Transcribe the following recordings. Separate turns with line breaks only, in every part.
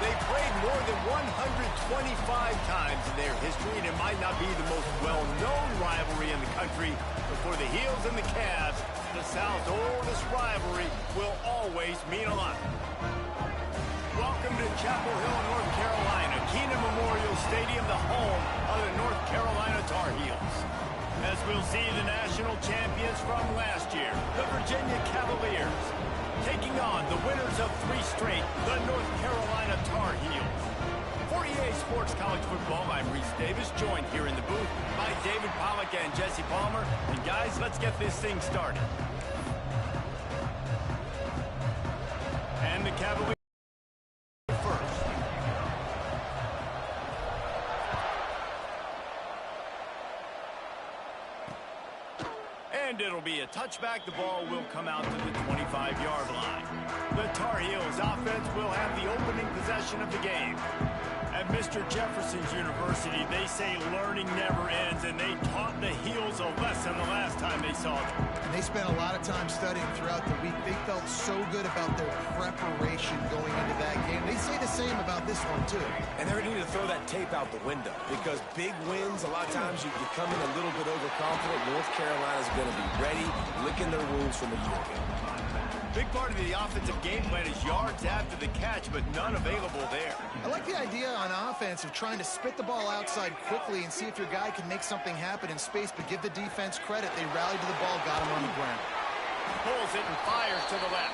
They played more than 125 times in their history, and it might not be the most well-known rivalry in the country, but for the Heels and the Cavs, the South's oldest rivalry will always mean a lot. Welcome to Chapel Hill, North Carolina, Keenan Memorial Stadium, the home of the North Carolina Tar Heels. As we'll see the national champions from last year, the Virginia Cavaliers, taking on the winners of 3 straight, the North Carolina Tar Heels. For EA Sports College Football, I'm Reese Davis, joined here in the booth by David Pollack and Jesse Palmer. And guys, let's get this thing started. And the Cavaliers first. And it'll be a touchback. The ball will come out to the 25-yard line. The Tar Heels offense will have the opening possession of the game. At Mr. Jefferson's University, they say learning never ends, and they taught the Heels a lesson the last time they saw them.
And they spent a lot of time studying throughout the week. They felt so good about their preparation going into that game. They say the same about this one, too.
And they're going to need to throw that tape out the window because big wins, a lot of times you come in a little bit overconfident. North Carolina's going to be ready, licking their wounds from a year ago.
Big part of the offensive game plan is yards after the catch, but none available there.
I like the idea on offense of trying to spit the ball outside quickly and see if your guy can make something happen in space, but give the defense credit. They rallied to the ball, got him on the ground.
Pulls it and fires to the left.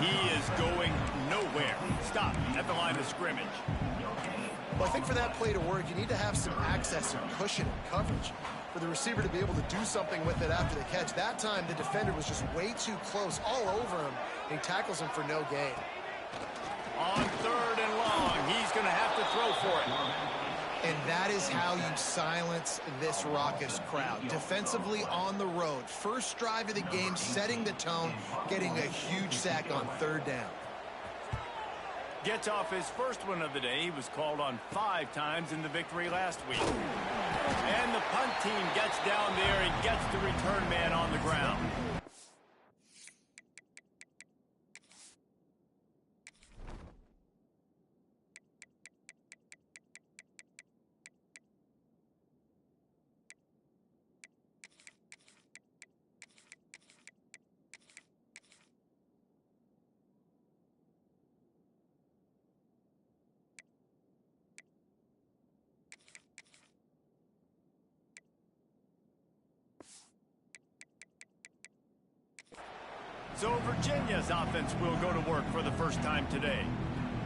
He is going nowhere. Stop at the line of scrimmage.
Well, I think for that play to work, you need to have some access and cushion and coverage for the receiver to be able to do something with it after the catch. That time, the defender was just way too close, all over him, and he tackles him for no gain.
On 3rd and long, he's going to have to throw for it.
And that is how you silence this raucous crowd. Defensively on the road. First drive of the game, setting the tone, getting a huge sack on 3rd down.
Gets off his first one of the day. He was called on 5 times in the victory last week. And the punt team gets down there and gets the return man on the ground. So Virginia's offense will go to work for the first time today.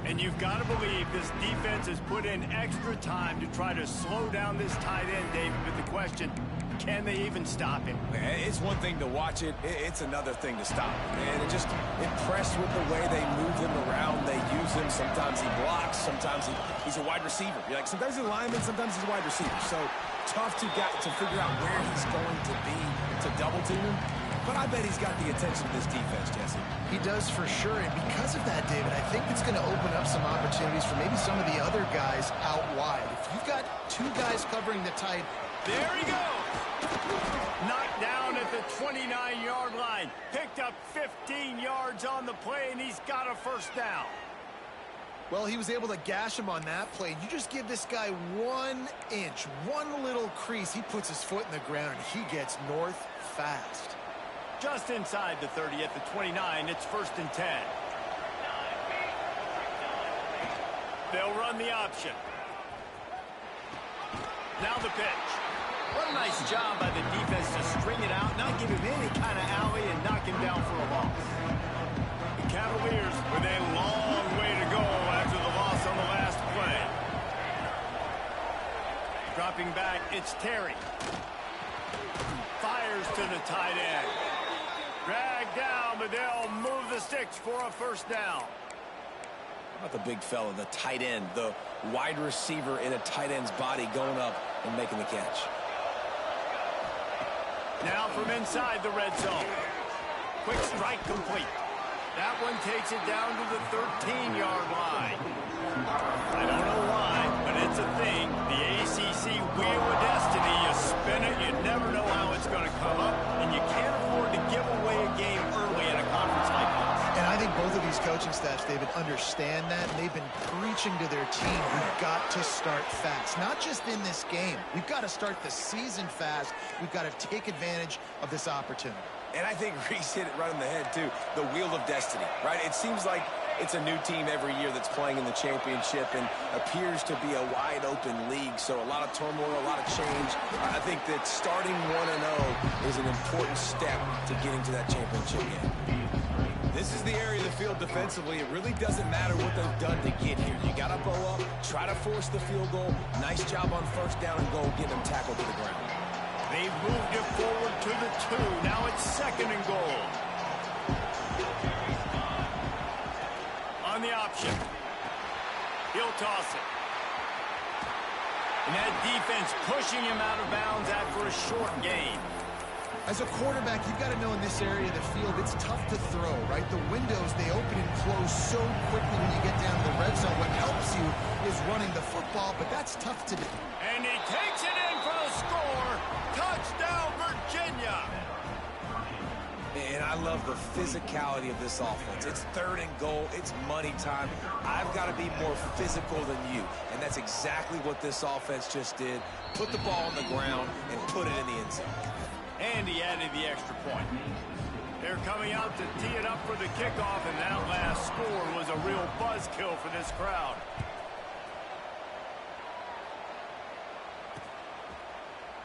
And you've got to believe this defense has put in extra time to try to slow down this tight end, David. But the question, can they even stop him?
It's one thing to watch it. It's another thing to stop him. And it just impressed with the way they move him around. They use him. Sometimes he blocks. Sometimes he's a wide receiver. You're like, sometimes he's a lineman. Sometimes he's a wide receiver. So tough to figure out where he's going to be to double team him. But I bet he's got the attention of this defense, Jesse.
He does for sure, and because of that, David, I think it's going to open up some opportunities for maybe some of the other guys out wide. If you've got 2 guys covering the tight...
There he goes! Knocked down at the 29-yard line. Picked up 15 yards on the play, and he's got a first down.
Well, he was able to gash him on that play. You just give this guy 1 inch, one little crease. He puts his foot in the ground, and he gets north fast.
Just inside the 30 at the 29, it's 1st and 10. They'll run the option. Now the pitch. What a nice job by the defense to string it out, not give him any kind of alley, and knock him down for a loss. The Cavaliers with a long way to go after the loss on the last play. Dropping back, it's Terry. Fires to the tight end. Dragged down, but they'll move the sticks for a first down.
How about the big fella, the tight end, the wide receiver in a tight end's body going up and making the catch.
Now from inside the red zone. Quick strike complete. That one takes it down to the 13-yard line. I don't know why, but it's a thing. The ACC Wheel of Destiny. You spin it, you never know how it's going to come up, and you can't afford to give away a game early in a conference like this.
And I think both of these coaches coaching staffs, David, understand that, and they've been preaching to their team, we've got to start fast. Not just in this game. We've got to start the season fast. We've got to take advantage of this opportunity.
And I think Reese hit it right on the head, too. The wheel of destiny, right? It seems like it's a new team every year that's playing in the championship and appears to be a wide-open league. So a lot of turmoil, a lot of change. I think that starting 1-0 is an important step to getting to that championship game. This is the area of the field defensively. It really doesn't matter what they've done to get here. You got to bow up, try to force the field goal. Nice job on first down and goal, getting them tackled to the ground.
They've moved it forward to the 2. Now it's 2nd and goal. On the option. He'll toss it. And that defense pushing him out of bounds after a short gain.
As a quarterback, you've got to know in this area of the field, it's tough to throw, right? The windows, they open and close so quickly when you get down to the red zone. What helps you is running the football, but that's tough to do.
And he takes it in for the score. Touchdown, Virginia.
And I love the physicality of this offense. It's 3rd and goal. It's money time. I've got to be more physical than you. And that's exactly what this offense just did. Put the ball on the ground and put it in the end zone.
And he added the extra point. They're coming out to tee it up for the kickoff, and that last score was a real buzzkill for this crowd.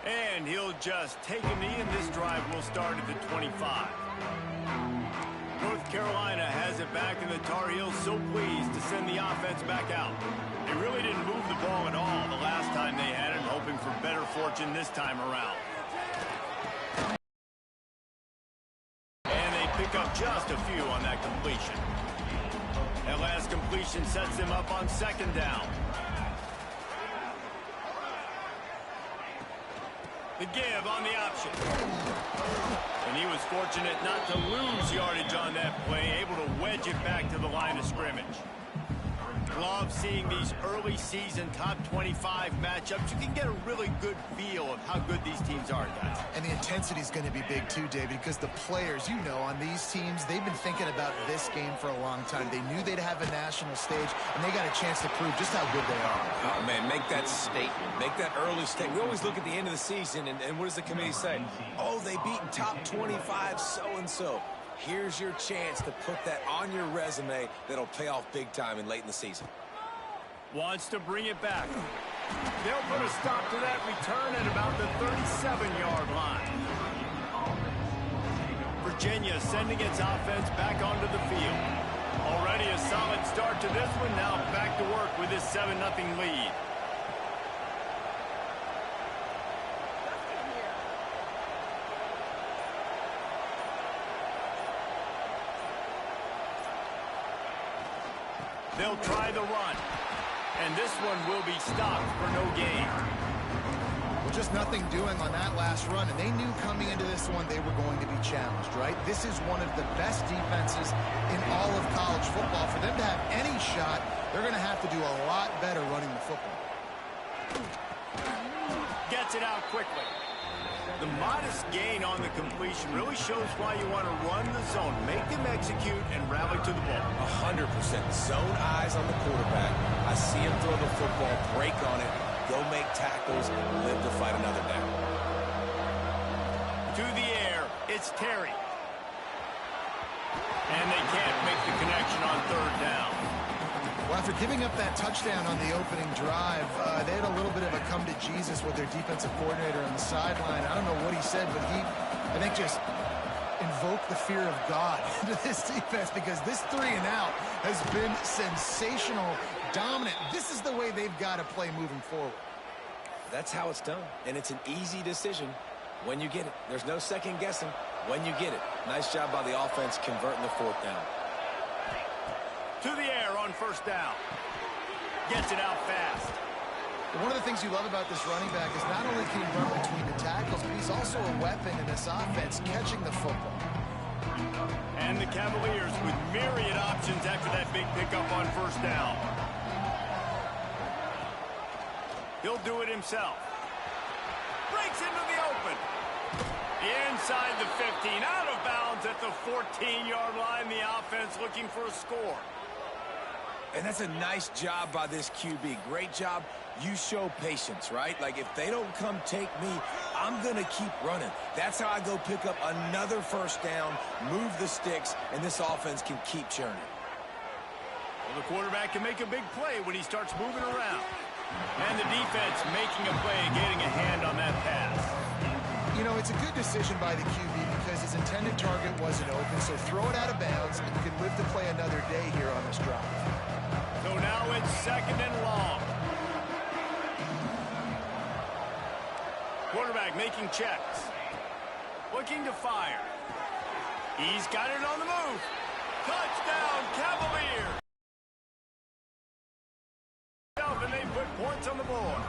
And he'll just take a knee, and this drive will start at the 25. North Carolina has it back, and the Tar Heels so pleased to send the offense back out. They really didn't move the ball at all the last time they had it, hoping for better fortune this time around. And they pick up just a few on that completion. That last completion sets them up on 2nd down. The give on the option. And he was fortunate not to lose yardage on that play, able to wedge it back to the line of scrimmage. Love seeing these early season top 25 matchups. You can get a really good feel of how good these teams are, guys.
And the intensity is going to be big too, David, because the players, you know, on these teams, they've been thinking about this game for a long time. They knew they'd have a national stage, and they got a chance to prove just how good they are.
Oh, man, make that statement. Make that early statement. We always look at the end of the season, and what does the committee say? Oh, they beat top 25 so-and-so. Here's your chance to put that on your resume that'll pay off big time and late in the season.
Wants to bring it back. They'll put a stop to that return at about the 37-yard line. Virginia sending its offense back onto the field. Already a solid start to this one. Now back to work with this 7-0 lead. They'll try the run. And this one will be stopped for no gain.
Well, just nothing doing on that last run, and they knew coming into this one they were going to be challenged, right? This is one of the best defenses in all of college football. For them to have any shot, they're going to have to do a lot better running the football.
Gets it out quickly. The modest gain on the completion really shows why you want to run the zone. Make them execute and rally to the ball.
100%. Zone eyes on the quarterback. I see him throw the football, break on it, go make tackles, live to fight another down.
To the air, it's Terry. And they can't make the connection on 3rd down.
Well, after giving up that touchdown on the opening drive, they had a little bit of a come to Jesus with their defensive coordinator on the sideline. I don't know what he said, but he, I think, just invoked the fear of God into this defense, because this 3-and-out has been sensational, dominant. This is the way they've got to play moving forward.
That's how it's done, and it's an easy decision when you get it. There's no second guessing when you get it. Nice job by the offense converting the 4th down.
To the air on 1st down. Gets it out fast.
One of the things you love about this running back is not only can he run between the tackles, but he's also a weapon in this offense, catching the football.
And the Cavaliers with myriad options after that big pickup on 1st down. He'll do it himself. Breaks into the open. Inside the 15, out of bounds at the 14-yard line. The offense looking for a score.
And that's a nice job by this QB. Great job. You show patience, right? Like, if they don't come take me, I'm going to keep running. That's how I go pick up another first down, move the sticks, and this offense can keep churning.
Well, the quarterback can make a big play when he starts moving around. And the defense making a play and getting a hand on that pass.
You know, it's a good decision by the QB because his intended target wasn't open, so throw it out of bounds, and you can live to play another day here on this drive.
So now it's 2nd and long. Quarterback making checks. Looking to fire. He's got it on the move. Touchdown, Cavaliers! And they put points on the board.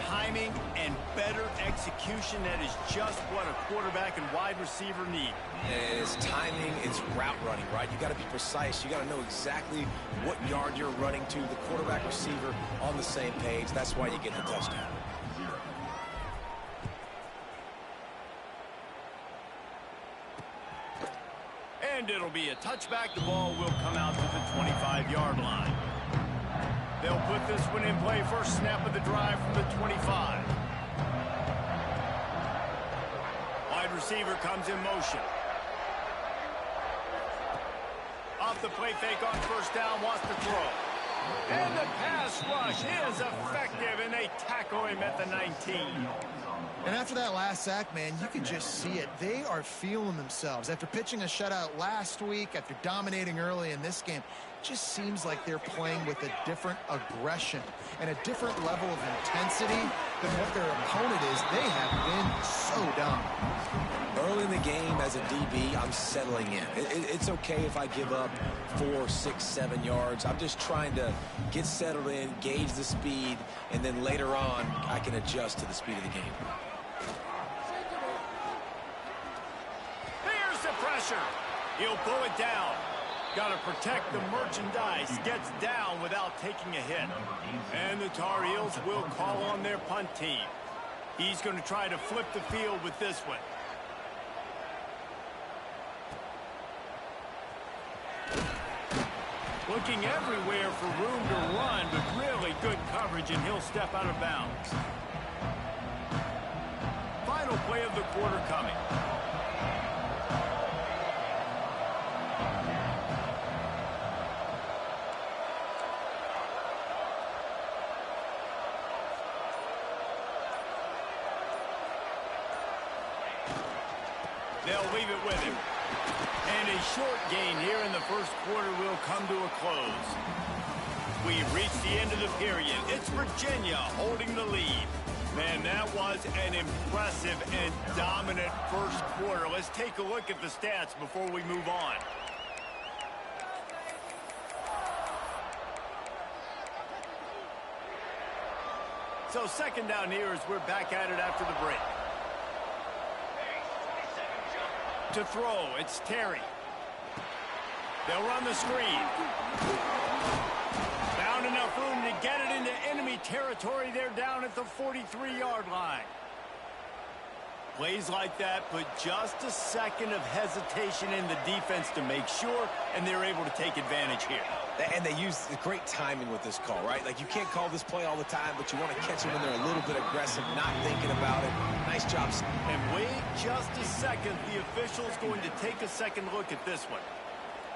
Timing and better execution, that is just what a quarterback and wide receiver need.
It's timing, it's route running, right? You got to be precise. You got to know exactly what yard you're running to. The quarterback receiver on the same page. That's why you get the touchdown.
And it'll be a touchback. The ball will come out to the 25-yard line. They'll put this one in play. First snap of the drive from the 25. Wide receiver comes in motion. Off the play fake on first down, wants to throw. And the pass rush is effective, and they tackle him at the 19.
And after that last sack, man, you can just see it. They are feeling themselves. After pitching a shutout last week, after dominating early in this game, it just seems like they're playing with a different aggression and a different level of intensity than what their opponent is. They have been so dominant.
Early in the game as a DB, I'm settling in. It's okay if I give up 4, 6, 7 yards. I'm just trying to get settled in, gauge the speed, and then later on, I can adjust to the speed of the game.
Here's the pressure. He'll pull it down. Got to protect the merchandise. Gets down without taking a hit. And the Tar Heels will call on their punt team. He's going to try to flip the field with this one. Looking everywhere for room to run, but really good coverage, and he'll step out of bounds. Final play of the quarter coming. They'll leave it with him. And a short gain here in the first quarter will come to a close. We've reached the end of the period. It's Virginia holding the lead. Man, that was an impressive and dominant first quarter. Let's take a look at the stats before we move on. So second down here as we're back at it after the break. To throw, it's Terry. They'll run the screen. Found enough room to get it into enemy territory. They're down at the 43-yard line. Plays like that put just a second of hesitation in the defense to make sure, and they're able to take advantage here.
And they use great timing with this call, right? Like, you can't call this play all the time, but you want to catch them when they're a little bit aggressive, not thinking about it. Nice job.
And wait just a second. The official's going to take a second look at this one.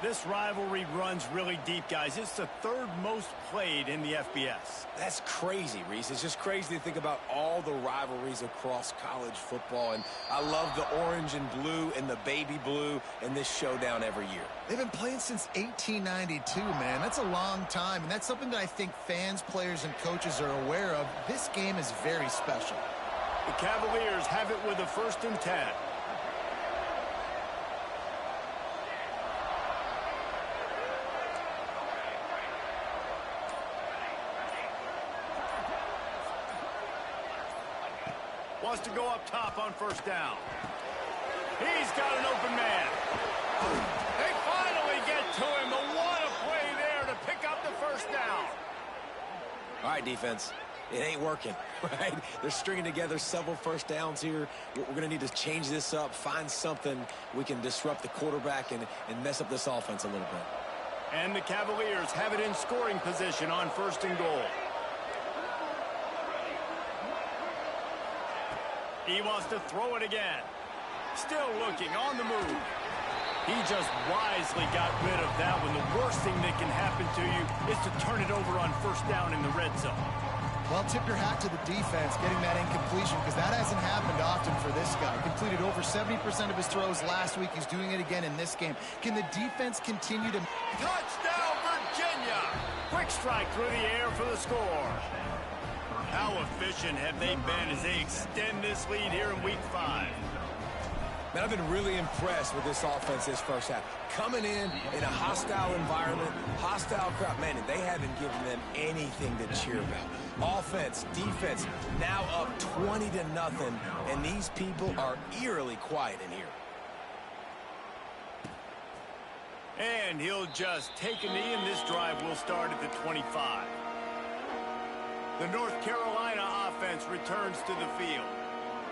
This rivalry runs really deep, guys. It's the third most played in the FBS.
That's crazy, Reese. It's just crazy to think about all the rivalries across college football. And I love the orange and blue and the baby blue in this showdown every year.
They've been playing since 1892, man. That's a long time, and that's something that I think fans, players, and coaches are aware of. This game is very special.
The Cavaliers have it with a 1st and 10. Wants to go up top on first down. He's got an open man. They finally get to him, but what a play there to pick up the first down.
All right, defense. it ain't working, right? They're stringing together several first downs here. We're going to need to change this up, find something we can disrupt the quarterback and mess up this offense a little bit.
And the Cavaliers have it in scoring position on 1st and goal. He wants to throw it again. Still looking on the move. He just wisely got rid of that one. The worst thing that can happen to you is to turn it over on 1st down in the red zone.
Well, tip your hat to the defense getting that incompletion, because that hasn't happened often for this guy. Completed over 70% of his throws last week. He's doing it again in this game. Can the defense continue to...
Touchdown, Virginia! Quick strike through the air for the score. How efficient have they been as they extend this lead here in Week 5?
Man, I've been really impressed with this offense this first half. Coming in a hostile environment, hostile crowd, man, and they haven't given them anything to cheer about. Offense, defense, now up 20-0, and these people are eerily quiet in here.
And he'll just take a knee, and this drive will start at the 25. The North Carolina offense returns to the field.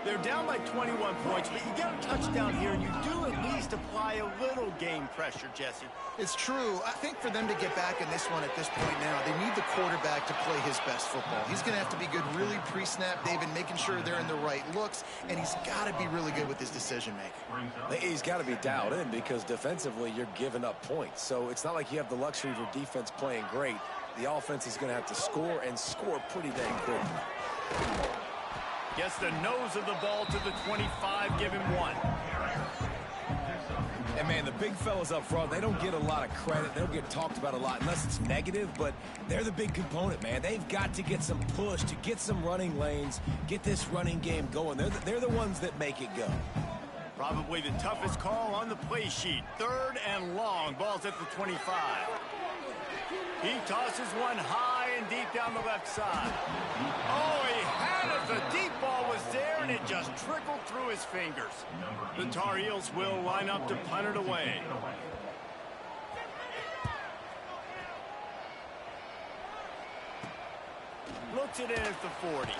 They're down by 21 points, but you get a touchdown here, and you do at least apply a little game pressure, Jesse.
It's true. I think for them to get back in this one at this point now, they need the quarterback to play his best football. He's going to have to be good really pre-snap, David, making sure they're in the right looks, and he's got to be really good with his decision-making.
He's got to be dialed in because defensively you're giving up points. So it's not like you have the luxury of your defense playing great. The offense is going to have to score and score pretty dang quick.
Gets the nose of the ball to the 25, give him 1.
And, man, the big fellas up front, they don't get a lot of credit. They don't get talked about a lot unless it's negative, but they're the big component, man. They've got to get some push, to get some running lanes, get this running game going. They're the ones that make it go.
Probably the toughest call on the play sheet. 3rd and long, ball's at the 25. He tosses one high and deep down the left side. Oh, he had it. The deep ball was there, and it just trickled through his fingers. The Tar Heels will line up to punt it away. Looks it in at the 40.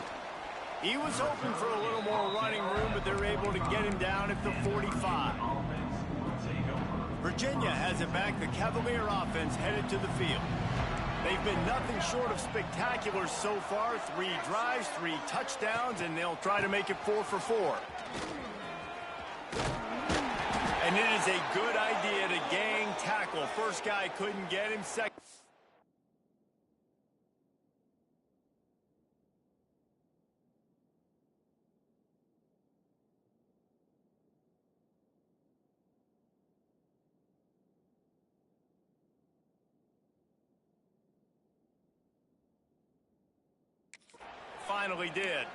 He was hoping for a little more running room, but they're able to get him down at the 45. Virginia has it back. The Cavalier offense headed to the field. They've been nothing short of spectacular so far. 3 drives, 3 touchdowns, and they'll try to make it 4 for 4. And it is a good idea to gang tackle. First guy couldn't get him. Second. Finally did.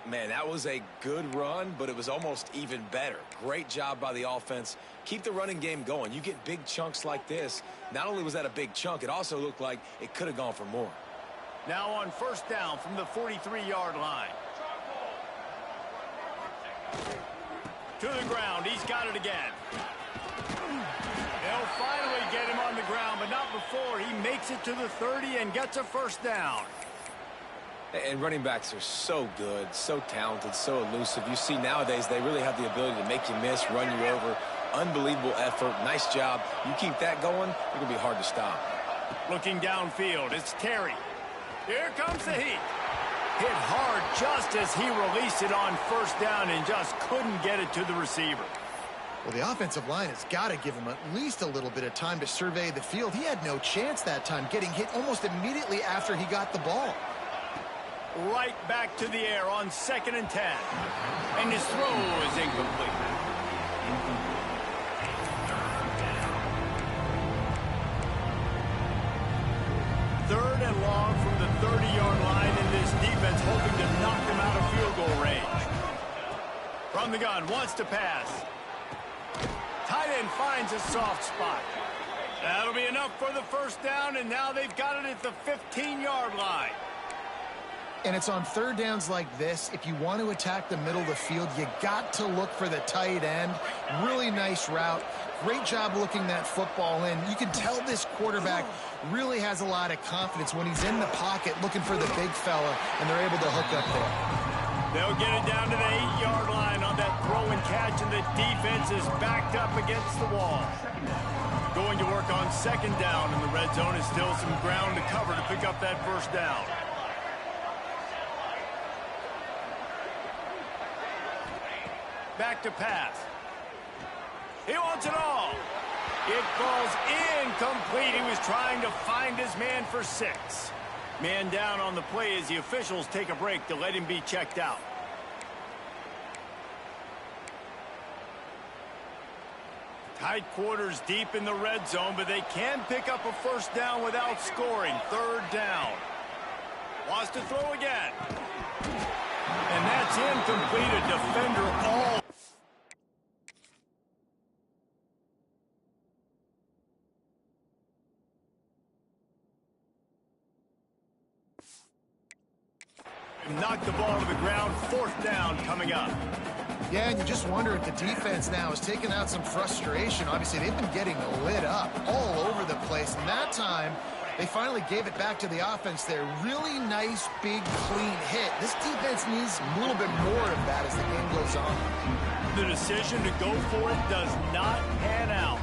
Man, that was a good run, but it was almost even better. Great job by the offense. Keep the running game going. You get big chunks like this. Not only was that a big chunk, it also looked like it could have gone for more.
Now on 1st down from the 43-yard line. To the ground. He's got it again. They'll finally get him on the ground, but not before he makes it to the 30 and gets a 1st down.
And running backs are so good, so talented, so elusive. You see nowadays they really have the ability to make you miss, run you over. Unbelievable effort. Nice job. You keep that going, it's going to be hard to stop.
Looking downfield, it's Terry. Here comes the heat. Hit hard just as he released it on 1st down and just couldn't get it to the receiver.
Well, the offensive line has got to give him at least a little bit of time to survey the field. He had no chance that time, getting hit almost immediately after he got the ball.
Right back to the air on 2nd and 10. And his throw is incomplete. Third and long from the 30-yard line, and this defense hoping to knock them out of field goal range. From the gun, wants to pass. Tight end finds a soft spot. That'll be enough for the 1st down, and now they've got it at the 15-yard line.
And it's on third downs like this. If you want to attack the middle of the field, you got to look for the tight end. Really nice route. Great job looking that football in. You can tell this quarterback really has a lot of confidence when he's in the pocket looking for the big fella, and they're able to hook up there.
They'll get it down to the 8-yard line on that throw and catch, and the defense is backed up against the wall. Going to work on second down, and the red zone is still some ground to cover to pick up that first down. Back to pass. He wants it all. It falls incomplete. He was trying to find his man for 6. Man down on the play as the officials take a break to let him be checked out. Tight quarters deep in the red zone, but they can pick up a first down without scoring. Third down. Wants to throw again. And that's incomplete. A defender all. Knocked the ball to the ground. Fourth down coming up.
Yeah, and you just wonder if the defense now is taking out some frustration. Obviously, they've been getting lit up all over the place. And that time, they finally gave it back to the offense there. Really nice, big, clean hit. This defense needs a little bit more of that as the game goes on.
The decision to go for it does not pan out.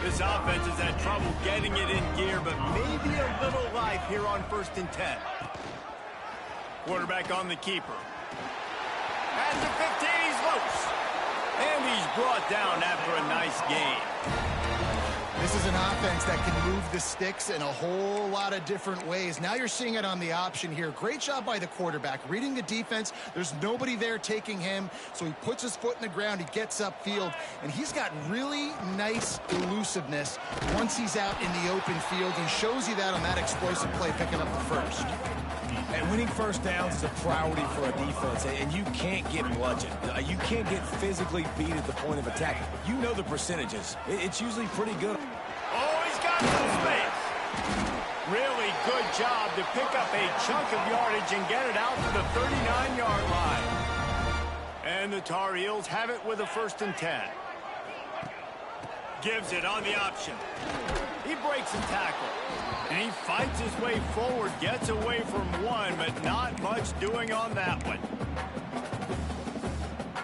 This offense has had trouble getting it in gear, but maybe a little life here on 1st and 10. Quarterback on the keeper. At the 15, he's loose. And he's brought down after a nice gain.
This is an offense that can move the sticks in a whole lot of different ways. Now you're seeing it on the option here. Great job by the quarterback. Reading the defense, there's nobody there taking him, so he puts his foot in the ground, he gets upfield, and he's got really nice elusiveness once he's out in the open field. He shows you that on that explosive play, picking up the first.
And winning first downs is a priority for a defense, and you can't get bludgeoned. You can't get physically beat at the point of attack. You know the percentages. It's usually pretty good.
Oh, he's got some space. Really good job to pick up a chunk of yardage and get it out to the 39-yard line. And the Tar Heels have it with a 1st and 10. Gives it on the option. He breaks a tackle. And he fights his way forward, gets away from one, but not much doing on that one.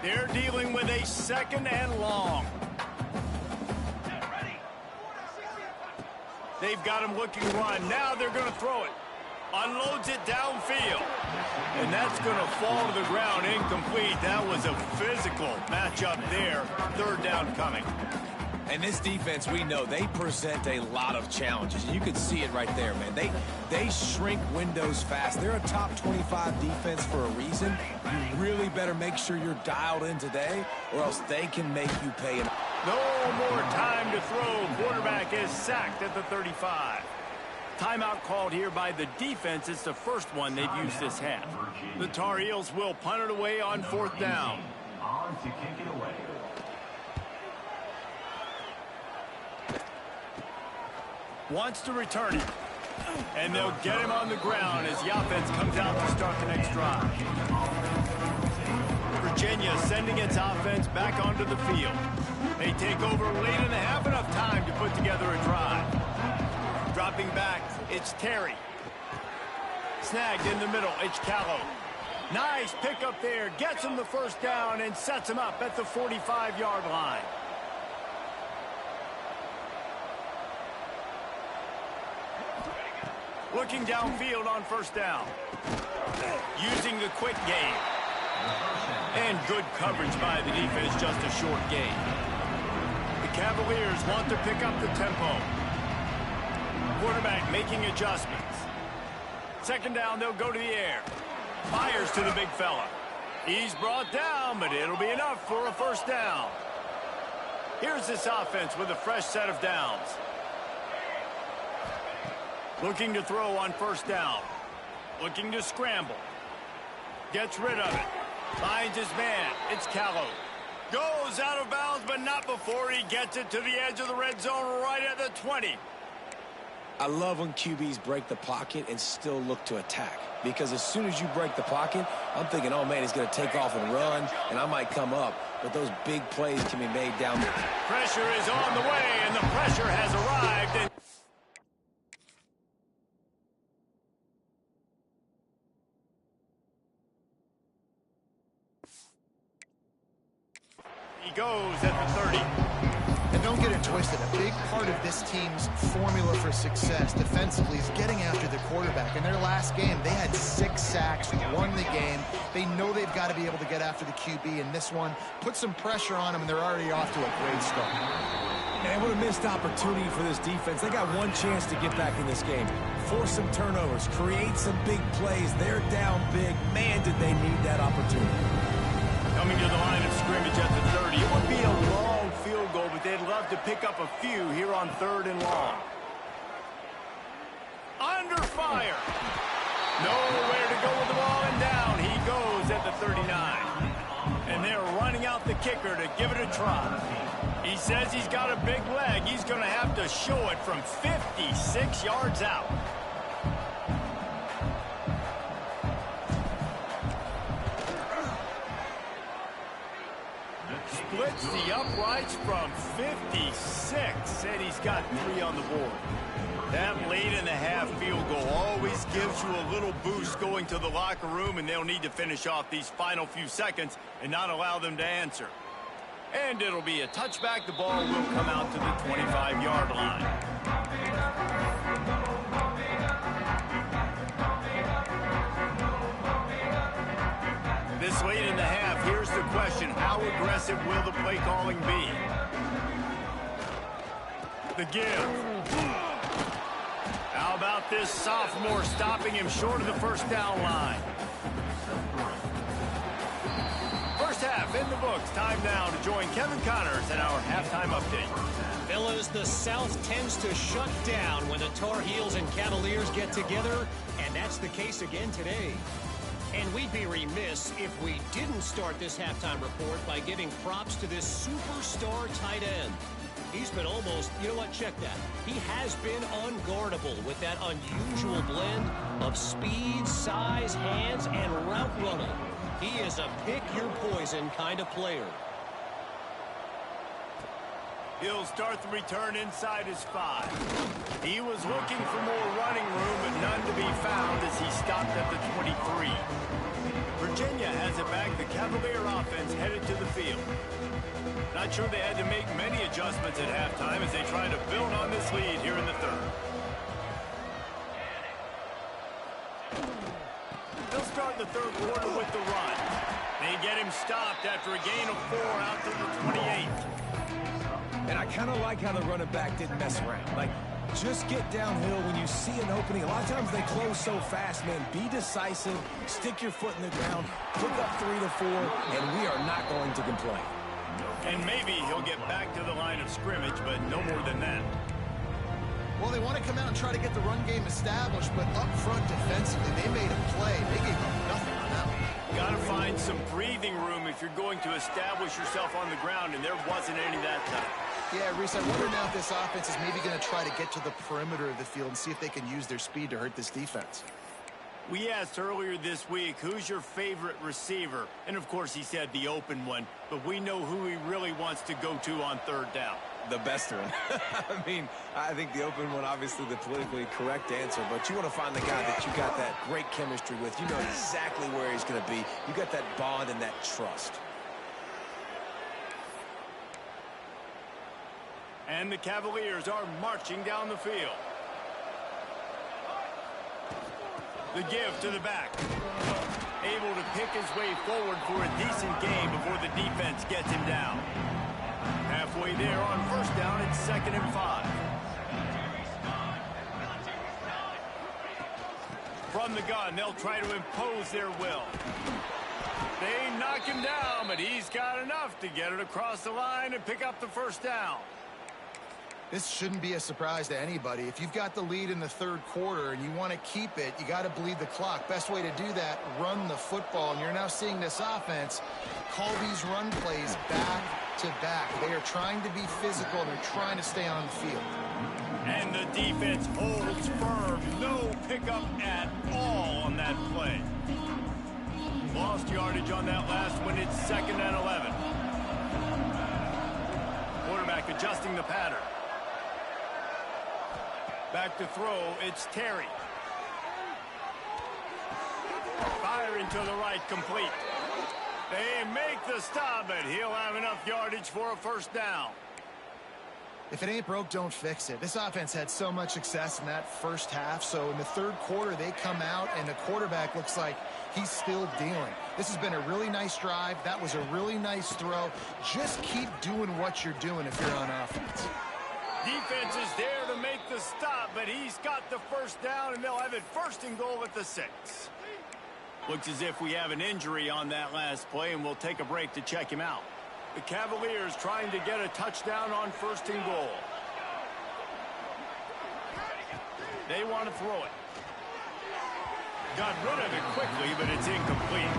They're dealing with a 2nd and long. They've got him looking to run. Now they're going to throw it. Unloads it downfield. And that's going to fall to the ground incomplete. That was a physical matchup there. 3rd down coming.
And this defense, we know, they present a lot of challenges. You can see it right there, man. They shrink windows fast. They're a top 25 defense for a reason. You really better make sure you're dialed in today, or else they can make you pay.
No more time to throw. Quarterback is sacked at the 35. Timeout called here by the defense. It's the first one they've used this half. The Tar Heels will punt it away on 4th down.
On to kick it away.
Wants to return it. And they'll get him on the ground as the offense comes out to start the next drive. Virginia sending its offense back onto the field. They take over late in the half, enough time to put together a drive. Dropping back, it's Terry. Snagged in the middle, it's Callow. Nice pickup there, gets him the first down and sets him up at the 45-yard line. Looking downfield on 1st down. Using the quick game. And good coverage by the defense, just a short gain. The Cavaliers want to pick up the tempo. Quarterback making adjustments. 2nd down, they'll go to the air. Fires to the big fella. He's brought down, but it'll be enough for a first down. Here's this offense with a fresh set of downs. Looking to throw on 1st down. Looking to scramble. Gets rid of it. Finds his man. It's Callow. Goes out of bounds, but not before he gets it to the edge of the red zone right at the 20.
I love when QBs break the pocket and still look to attack. Because as soon as you break the pocket, I'm thinking, oh, man, he's going to take off and run, and I might come up. But those big plays can be made down there.
Pressure is on the way, and the pressure has arrived. And he goes at the 30.
And don't get it twisted. A big part of this team's formula for success defensively is getting after the quarterback. In their last game, they had 6 sacks, won the game. They know they've got to be able to get after the QB. And this one, put some pressure on them, and they're already off to a great start.
Man, what a missed opportunity for this defense. They got one chance to get back in this game. Force some turnovers, create some big plays. They're down big. Man, did they need that opportunity.
Coming to the line of scrimmage at the 30. It would be a long field goal, but they'd love to pick up a few here on 3rd and long. Under fire. Nowhere to go with the ball, and down he goes at the 39. And they're running out the kicker to give it a try. He says he's got a big leg. He's going to have to show it from 56 yards out. Splits the uprights from 56, and he's got 3 on the board. That late-in-the-half field goal always gives you a little boost going to the locker room, and they'll need to finish off these final few seconds and not allow them to answer. And it'll be a touchback. The ball will come out to the 25-yard line. This late in the half, here's the question. How aggressive will the play calling be? The give. How about this sophomore stopping him short of the first down line? First half in the books. Time now to join Kevin Connors in our halftime update.
Fellas, the South tends to shut down when the Tar Heels and Cavaliers get together, and that's the case again today. And we'd be remiss if we didn't start this halftime report by giving props to this superstar tight end. He's been almost, you know what, check that. He has been unguardable with that unusual blend of speed, size, hands, and route running. He is a pick-your-poison kind of player.
He'll start the return inside his 5. He was looking for more running room, but none to be found as he stopped at the 23. Virginia has it back. The Cavalier offense headed to the field. Not sure they had to make many adjustments at halftime as they try to build on this lead here in the 3rd. They'll start the 3rd quarter with the run. They get him stopped after a gain of 4 out to the 28.
And I kind of like how the running back didn't mess around. Like, just get downhill when you see an opening. A lot of times they close so fast, man. Be decisive, stick your foot in the ground, pick up 3 to 4, and we are not going to complain.
And maybe he'll get back to the line of scrimmage, but no more than that.
Well, they want to come out and try to get the run game established, but up front defensively, they made a play. They gave up nothing on that one.
Got to find some breathing room if you're going to establish yourself on the ground, and there wasn't any that time.
Yeah, Reese, I wonder now if this offense is maybe going to try to get to the perimeter of the field and see if they can use their speed to hurt this defense.
We asked earlier this week, who's your favorite receiver? And, of course, he said the open one, but we know who he really wants to go to on 3rd down.
The best one. I mean, I think the open one, obviously the politically correct answer, but you want to find the guy that you got that great chemistry with. You know exactly where he's going to be. You got that bond and that trust.
And the Cavaliers are marching down the field. The give to the back. Able to pick his way forward for a decent gain before the defense gets him down. Halfway there on 1st down, it's 2nd and 5. From the gun, they'll try to impose their will. They knock him down, but he's got enough to get it across the line and pick up the 1st down.
This shouldn't be a surprise to anybody. If you've got the lead in the 3rd quarter and you want to keep it, you got to bleed the clock. Best way to do that, run the football. And you're now seeing this offense call these run plays back to back. They are trying to be physical, and they're trying to stay on the field.
And the defense holds firm. No pickup at all on that play. Lost yardage on that last one. It's 2nd and 11. Quarterback adjusting the pattern. Back to throw. It's Terry. Firing to the right, complete. They make the stop, but he'll have enough yardage for a first down.
If it ain't broke, don't fix it. This offense had so much success in that first half, so in the third quarter, they come out, and the quarterback looks like he's still dealing. This has been a really nice drive. That was a really nice throw. Just keep doing what you're doing if you're on offense.
Defense is there to make the stop, but he's got the first down, and they'll have it 1st and goal at the 6. Looks as if we have an injury on that last play, and we'll take a break to check him out. The Cavaliers trying to get a touchdown on 1st and goal. They want to throw it. Got rid of it quickly, but it's incomplete.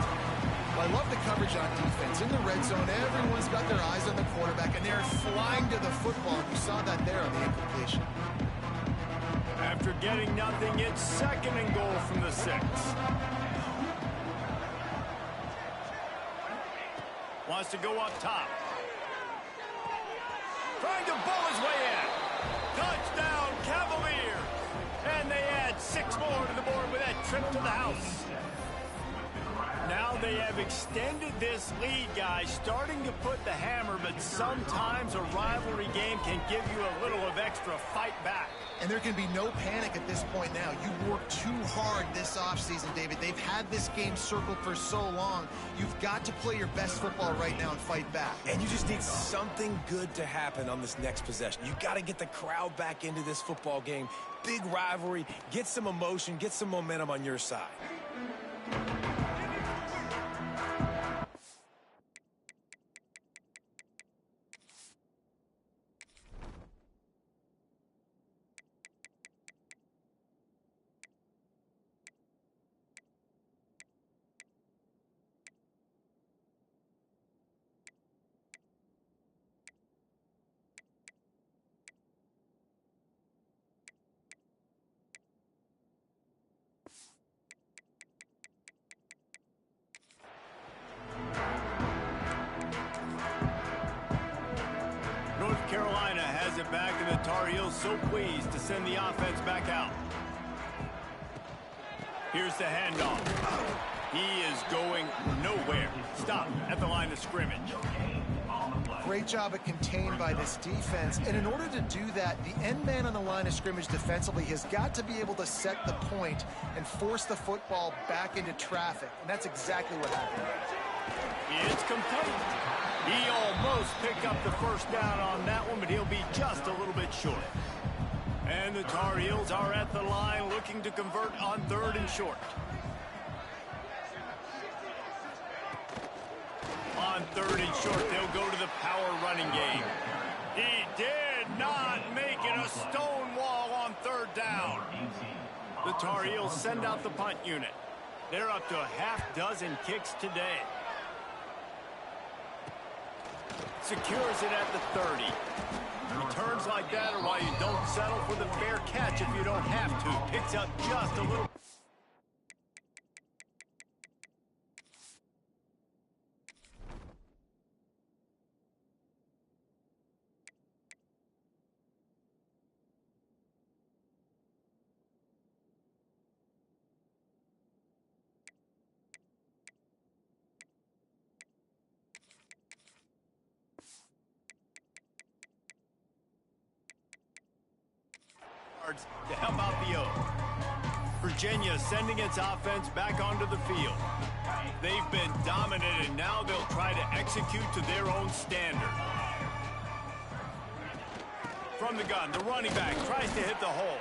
Well, I love the coverage on defense. In the red zone, everyone's got their eyes on the quarterback, and they're flying to the football. You saw that there on the incompletion.
After getting nothing, it's 2nd and goal from the 6. Wants to go up top. Trying to bull his way in. Touchdown, Cavaliers. And they add 6 more to the board with that trip to the house. Now they have extended this lead, guys, starting to put the hammer, but sometimes a rivalry game can give you a little of extra fight back.
And there can be no panic at this point now. You worked too hard this offseason, David. They've had this game circled for so long. You've got to play your best football right now and fight back.
And you just need something good to happen on this next possession. You got to get the crowd back into this football game. Big rivalry. Get some emotion. Get some momentum on your side.
North Carolina has it back, and the Tar Heels so pleased to send the offense back out. Here's the handoff. He is going nowhere. Stop at the line of scrimmage.
Great job at contained by this defense. And in order to do that, the end man on the line of scrimmage defensively has got to be able to set the point and force the football back into traffic. And that's exactly what happened.
It's complete. He almost picked up the first down on that one, but he'll be just a little bit short. And the Tar Heels are at the line looking to convert on 3rd and short. On 3rd and short, they'll go to the power running game. He did not make it a stone wall on 3rd down. The Tar Heels send out the punt unit. They're up to a half-dozen kicks today. Secures it at the 30. Returns like that are why you don't settle for the fair catch if you don't have to. Picks up just a little. To help out the O. Virginia sending its offense back onto the field. They've been dominant, and now they'll try to execute to their own standard. From the gun, the running back tries to hit the hole.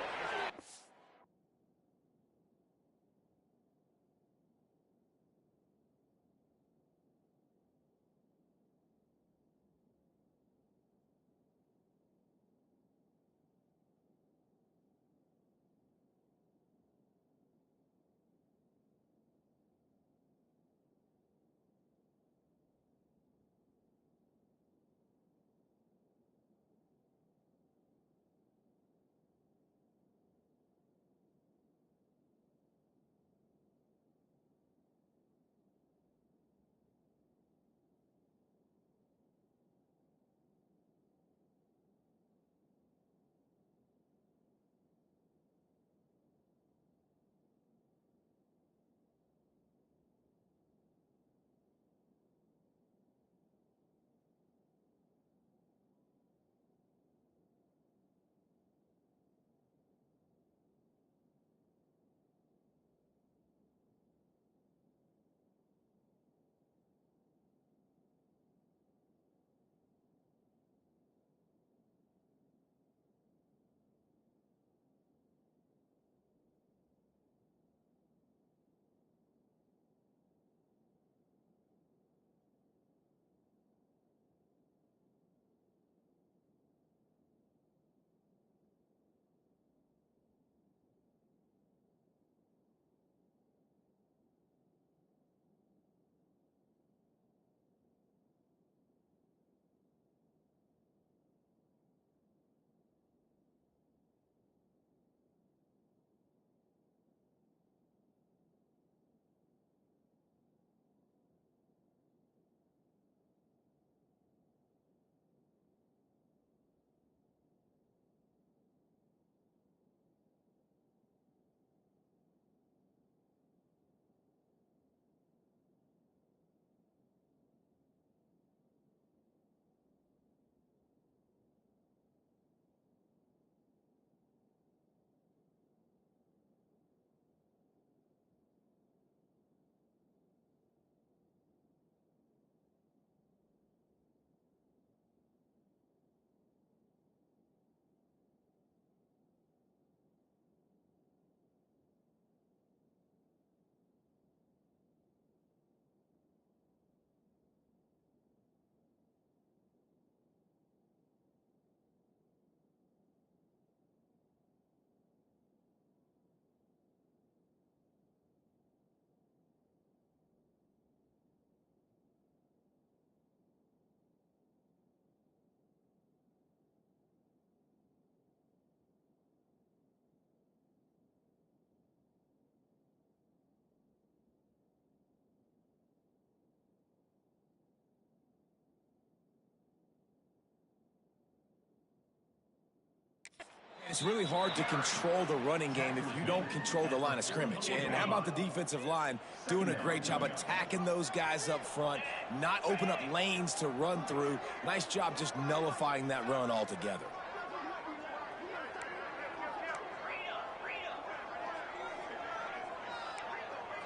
It's really hard to control the running game if you don't control the line of scrimmage. And how about the defensive line doing a great job attacking those guys up front, not open up lanes to run through. Nice job just nullifying that run altogether.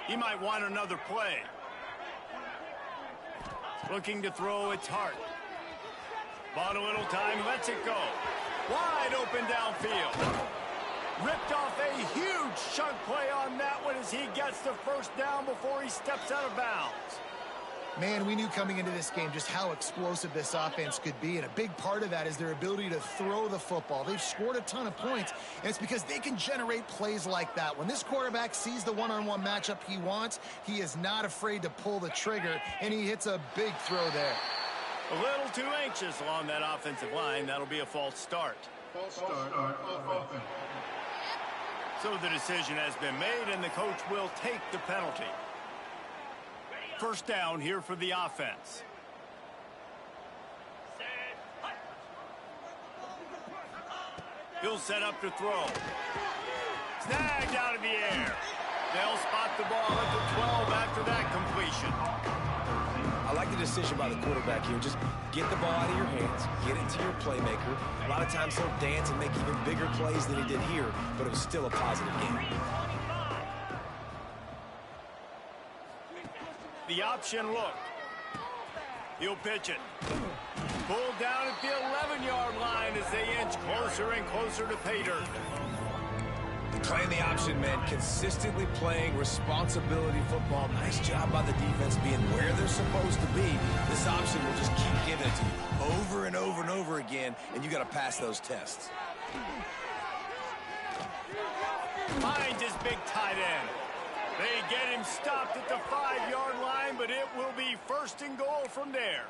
He might want another play. Looking to throw, it's Hart. Bought a little time, lets it go. Wide open downfield. Ripped off a huge chunk play on that one as he gets the first down before he steps out of bounds.
Man, we knew coming into this game just how explosive this offense could be, and a big part of that is their ability to throw the football. They've scored a ton of points, and it's because they can generate plays like that. When this quarterback sees the one-on-one matchup he wants, he is not afraid to pull the trigger, and he hits a big throw there.
A little too anxious along that offensive line. That'll be a false start.
False start on offense.
So the decision has been made, and the coach will take the penalty. First down here for the offense. He'll set up to throw. Snagged out of the air. They'll spot the ball at the 12 after that completion.
I like the decision by the quarterback here. Just get the ball out of your hands, get it to your playmaker. A lot of times he'll dance and make even bigger plays than he did here, but it was still a positive game.
The option look. He'll pitch it. Pulled down at the 11-yard line as they inch closer and closer to pay dirt.
Playing the option, man, consistently playing responsibility football. Nice job by the defense being where they're supposed to be. This option will just keep giving it to you over and over and over again, and you got to pass those tests.
Finds his big tight end. They get him stopped at the 5-yard line, but it will be first and goal from there.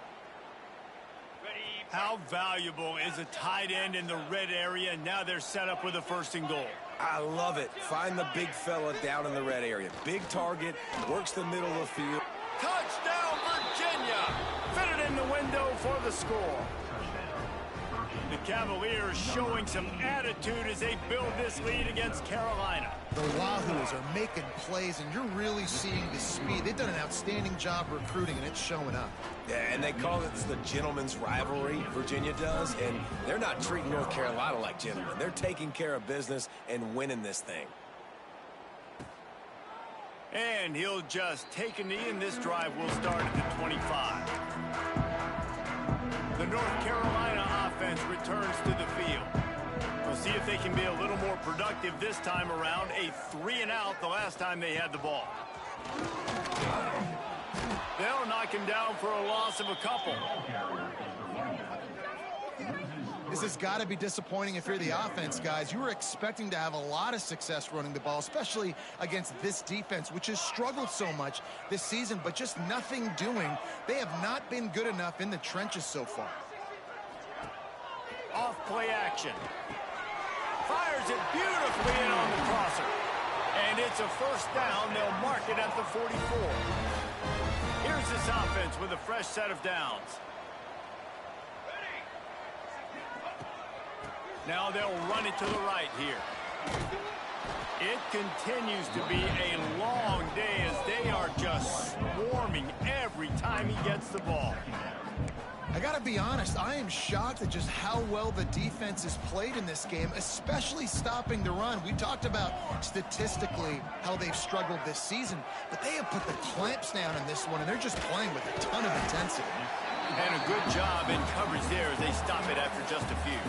How valuable is a tight end in the red area? Now they're set up with a first and goal.
I love it. Find the big fella down in the red area. Big target, works the middle of the field.
Touchdown, Virginia! Fitted in the window for the score. The Cavaliers showing some attitude as they build this lead against Carolina.
The Wahoos are making plays, and you're really seeing the speed. They've done an outstanding job recruiting, and it's showing up.
Yeah, and they call it the gentleman's rivalry, Virginia does, and they're not treating North Carolina like gentlemen. They're taking care of business and winning this thing.
And he'll just take a knee, and this drive will start at the 25. The North Carolina offense returns to the field. We'll see if they can be a little more productive this time around. A 3-and-out the last time they had the ball. They'll knock him down for a loss of a couple.
This has got to be disappointing if you're the offense, guys. You were expecting to have a lot of success running the ball, especially against this defense, which has struggled so much this season, but just nothing doing. They have not been good enough in the trenches so far.
Off play action. Fires it beautifully in on the crosser. And it's a first down. They'll mark it at the 44. Here's this offense with a fresh set of downs. Now they'll run it to the right here. It continues to be a long day as they are just swarming every time he gets the ball.
I got to be honest, I am shocked at just how well the defense has played in this game, especially stopping the run. We talked about statistically how they've struggled this season, but they have put the clamps down in this one, and they're just playing with a ton of intensity.
And a good job in coverage there as they stop it after just a few.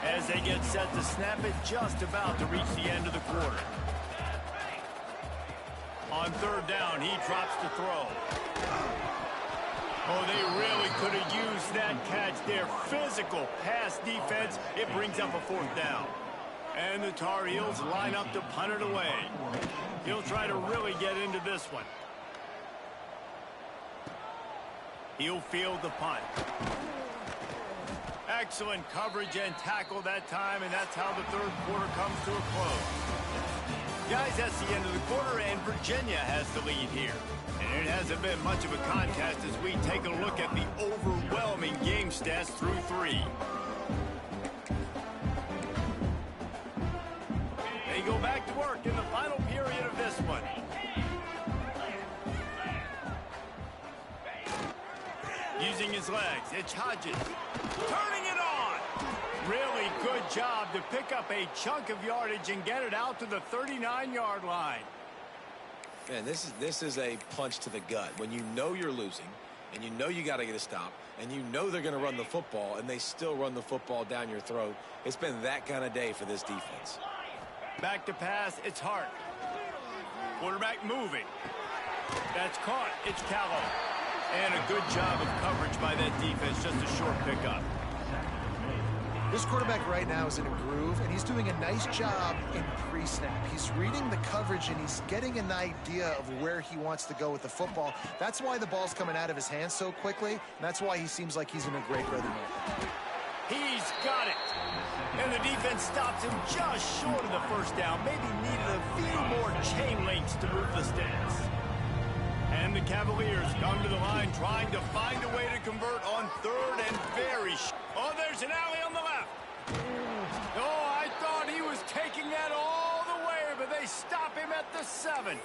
As they get set to snap it, just about to reach the end of the quarter. On third down, he drops to throw. Oh, they really could have used that catch there. Physical pass defense. It brings up a fourth down. And the Tar Heels line up to punt it away. He'll try to really get into this one. He'll field the punt. Excellent coverage and tackle that time, and that's how the third quarter comes to a close. Guys, that's the end of the quarter, and Virginia has the lead here. And it hasn't been much of a contest as we take a look at the overwhelming game stats through 3. work in the final period of this one. Using his legs, it's Hodges. Turning it on. Really good job to pick up a chunk of yardage and get it out to the 39-yard line.
Man, this is a punch to the gut. When you know you're losing, and you know you got to get a stop, and you know they're going to run the football, and they still run the football down your throat. It's been that kind of day for this defense.
Back to pass, it's Hart. Quarterback moving. That's caught, it's Callow. And a good job of coverage by that defense, just a short pickup.
This quarterback right now is in a groove, and he's doing a nice job in pre-snap. He's reading the coverage, and he's getting an idea of where he wants to go with the football. That's why the ball's coming out of his hands so quickly, and that's why he seems like he's in a great rhythm.
He's got it. And the defense stops him just short of the first down. Maybe needed a few more chain links to move the sticks. And the Cavaliers come to the line trying to find a way to convert on third and very oh, there's an alley on the left. Oh, I thought he was taking that all the way, but they stop him at the 7.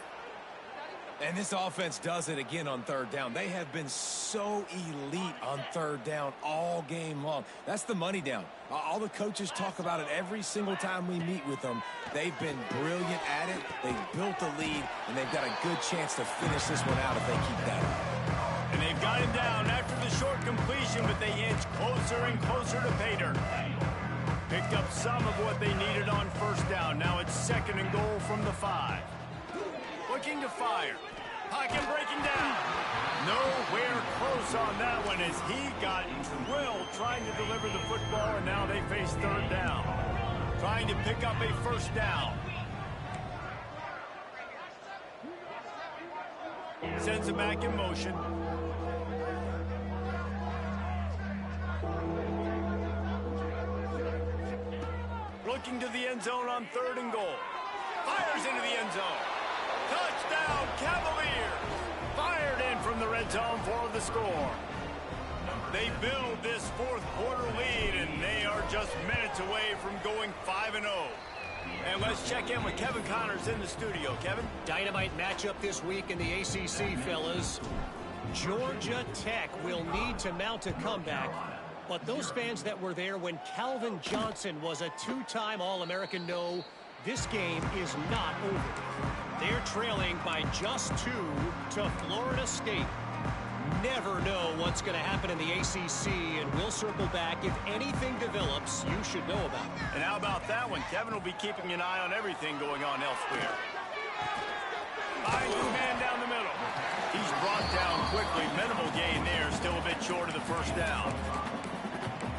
And this offense does it again on third down. They have been so elite on third down all game long. That's the money down. All the coaches talk about it every single time we meet with them. They've been brilliant at it. They've built a lead, and they've got a good chance to finish this one out if they keep that up.
And they've got him down after the short completion, but they inch closer and closer to pay dirt. Picked up some of what they needed on first down. Now it's 2nd and goal from the 5. Looking to fire. Pocket breaking down. Nowhere close on that one as he got drilled trying to deliver the football, and now they face third down. Trying to pick up a first down. Sends it back in motion. Looking to the end zone on 3rd and goal. Fires into the end zone. Touchdown, Cavaliers! Fired in from the red zone for the score. They build this 4th quarter lead, and they are just minutes away from going 5-0. And let's check in with Kevin Connors in the studio. Kevin?
Dynamite matchup this week in the ACC, fellas. Georgia Tech will need to mount a comeback, but those fans that were there when Calvin Johnson was a 2-time All-American know this game is not over. They're trailing by just 2 to Florida State. Never know what's going to happen in the ACC, and we'll circle back if anything develops you should know about.
And how about that one? Kevin will be keeping an eye on everything going on elsewhere. Finds the man down the middle. He's brought down quickly. Minimal gain there. Still a bit short of the first down.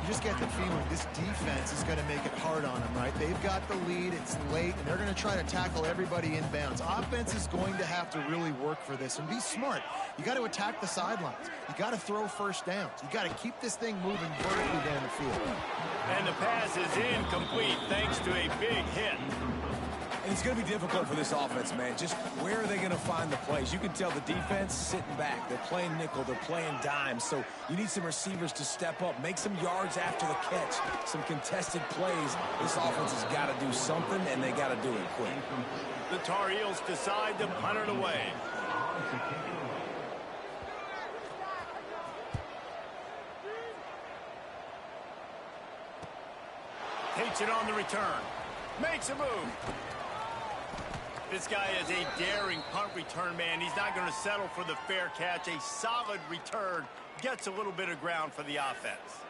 You just get the feeling this defense is going to make it hard on them, right? They've got the lead, it's late, and they're going to try to tackle everybody inbounds. Offense is going to have to really work for this and be smart. You got to attack the sidelines. You got to throw first downs. You got to keep this thing moving vertically down the field.
And the pass is incomplete thanks to a big hit.
And it's going to be difficult for this offense, man. Just where are they going to find the plays? You can tell the defense sitting back. They're playing nickel. They're playing dime. So you need some receivers to step up, make some yards after the catch, some contested plays. This offense has got to do something, and they got to do it quick.
The Tar Heels decide to punt it away. Takes it on the return. Makes a move. This guy is a daring punt return man. He's not going to settle for the fair catch. A solid return. Gets a little bit of ground for the offense.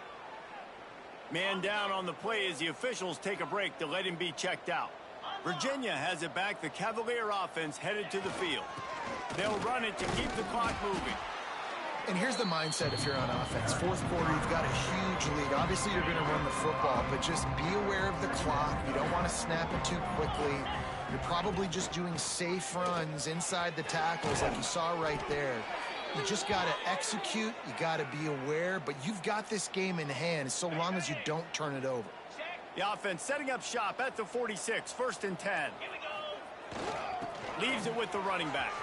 Man down on the play as the officials take a break to let him be checked out. Virginia has it back. The Cavalier offense headed to the field. They'll run it to keep the clock moving.
And here's the mindset if you're on offense. 4th quarter, you've got a huge lead. Obviously, you're going to run the football, but just be aware of the clock. You don't want to snap it too quickly. You're probably just doing safe runs inside the tackles like you saw right there. You just got to execute. You got to be aware, but you've got this game in hand so long as you don't turn it over.
The offense setting up shop at the 46, 1st and 10. Leaves it with the running back.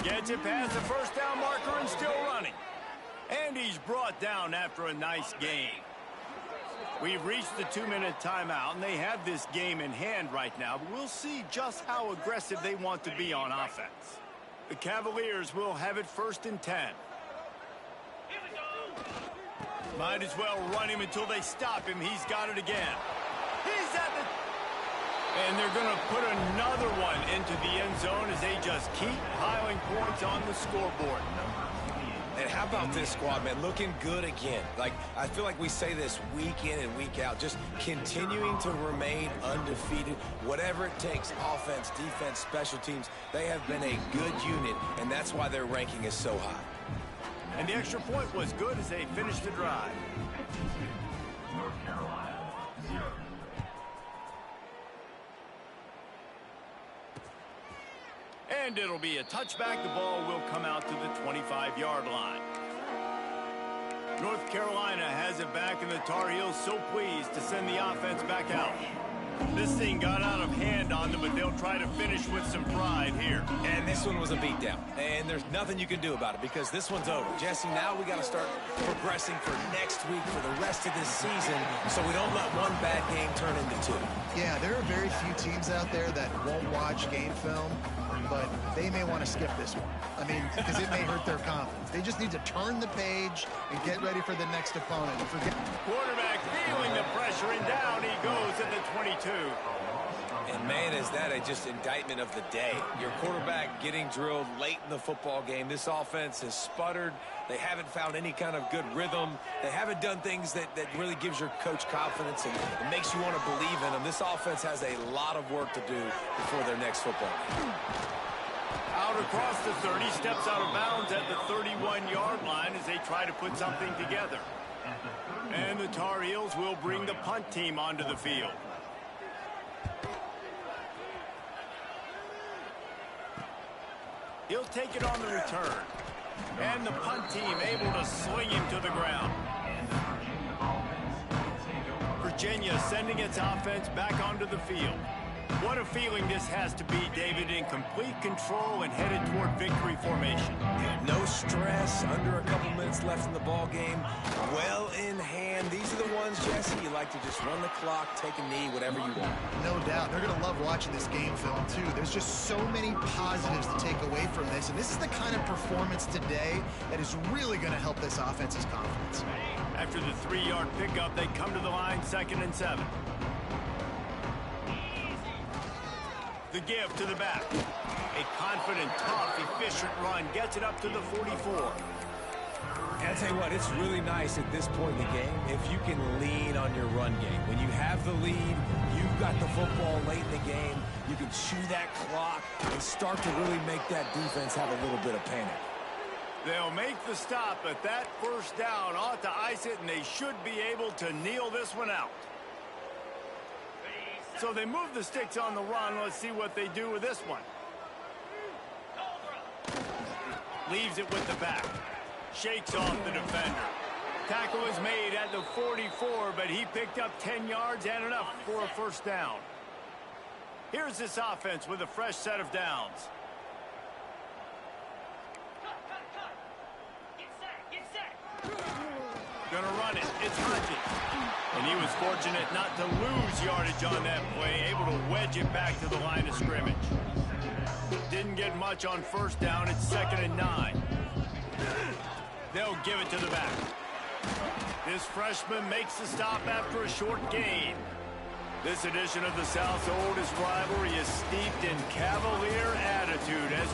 Gets it past the first down marker and still running. And he's brought down after a nice gain. We've reached the 2-minute timeout, and they have this game in hand right now, but we'll see just how aggressive they want to be on offense. The Cavaliers will have it 1st and 10. Might as well run him until they stop him. He's got it again. He's at the... And they're going to put another one into the end zone as they just keep piling points on the scoreboard.
And how about this squad, man? Looking good again. Like, I feel like we say this week in and week out, just continuing to remain undefeated. Whatever it takes, offense, defense, special teams, they have been a good unit, and that's why their ranking is so high.
And the extra point was good as they finished the drive.
North Carolina, 0.
And it'll be a touchback. The ball will come out to the 25-yard line. North Carolina has it back, and the Tar Heels so pleased to send the offense back out. This thing got out of hand on them, but they'll try to finish with some pride here.
And this one was a beatdown, and there's nothing you can do about it because this one's over. Jesse, now we got to start progressing for next week for the rest of this season so we don't let one bad game turn into 2.
Yeah, there are very few teams out there that won't watch game film, but they may want to skip this one. I mean, because it may hurt their confidence. They just need to turn the page and get ready for the next opponent.
Quarterback feeling the pressure, and down he goes at the 22.
And, man, is that a just indictment of the day. Your quarterback getting drilled late in the football game. This offense has sputtered. They haven't found any kind of good rhythm. They haven't done things that really gives your coach confidence and it makes you want to believe in them. This offense has a lot of work to do before their next football game.
Out across the 30, steps out of bounds at the 31-yard line as they try to put something together. And the Tar Heels will bring the punt team onto the field. He'll take it on the return. And the punt team able to swing him to the ground. Virginia sending its offense back onto the field. What a feeling this has to be, David, in complete control and headed toward victory formation.
No stress, under a couple minutes left in the ball game. Well in hand. These are the ones, Jesse, you like to just run the clock, take a knee, whatever you want.
No doubt. They're going to love watching this game film, too. There's just so many positives to take away from this, and this is the kind of performance today that is really going to help this offense's confidence.
After the 3-yard pickup, they come to the line, 2nd and 7. The give to the back. A confident, tough, efficient run gets it up to the 44.
And I tell you what, it's really nice at this point in the game if you can lean on your run game. When you have the lead, you've got the football late in the game, you can chew that clock and start to really make that defense have a little bit of panic.
They'll make the stop, but that first down ought to ice it, and they should be able to kneel this one out. So they move the sticks on the run. Let's see what they do with this one. Leaves it with the back. Shakes off the defender. Tackle is made at the 44, but he picked up 10 yards and enough for a first down. Here's this offense with a fresh set of downs. Gonna run it. It's Hodges. And he was fortunate not to lose yardage on that play, able to wedge it back to the line of scrimmage. Didn't get much on first down. It's 2nd and 9. They'll give it to the back. This freshman makes the stop after a short gain. This edition of the South's oldest rivalry is steeped in Cavalier attitude as